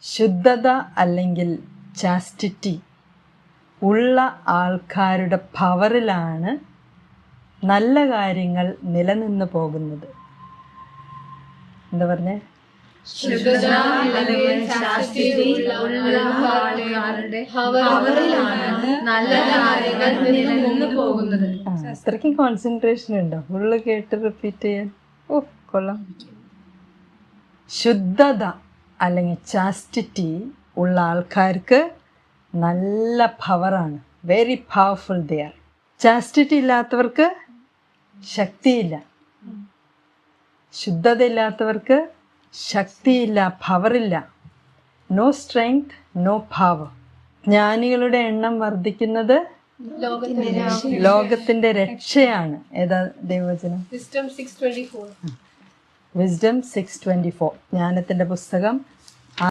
ശുദ്ധത അല്ലെങ്കിൽ ചാസ്റ്റിറ്റി ഉള്ള ആൾക്കാരുടെ പവറിലാണ് നല്ല കാര്യങ്ങൾ നിലനിന്ന് പോകുന്നത്. എന്താ പറഞ്ഞേ? അത്രയ്ക്കും കോൺസെൻട്രേഷൻ ഉണ്ടോ? ഫുള്ള് കേട്ട് റിപ്പീറ്റ് ചെയ്യാൻ? ഓ കൊള്ളാം. ശുദ്ധത അല്ലെങ്കിൽ ചാസ്റ്റിറ്റി ഉള്ള ആൾക്കാർക്ക് നല്ല പവറാണ്. Very powerful they are. Chastity ഇല്ലാത്തവർക്ക് ശക്തിയില്ല. ശുദ്ധത ഇല്ലാത്തവർക്ക് ശക്തിയില്ല, പവറില്ല. No strength, no power. ജ്ഞാനികളുടെ എണ്ണം വർദ്ധിക്കുന്നത് ലോകത്തിന്റെ രക്ഷയാണ്. ഏതാ ദൈവവചനം? Wisdom 6:24. ജ്ഞാനത്തിന്റെ പുസ്തകം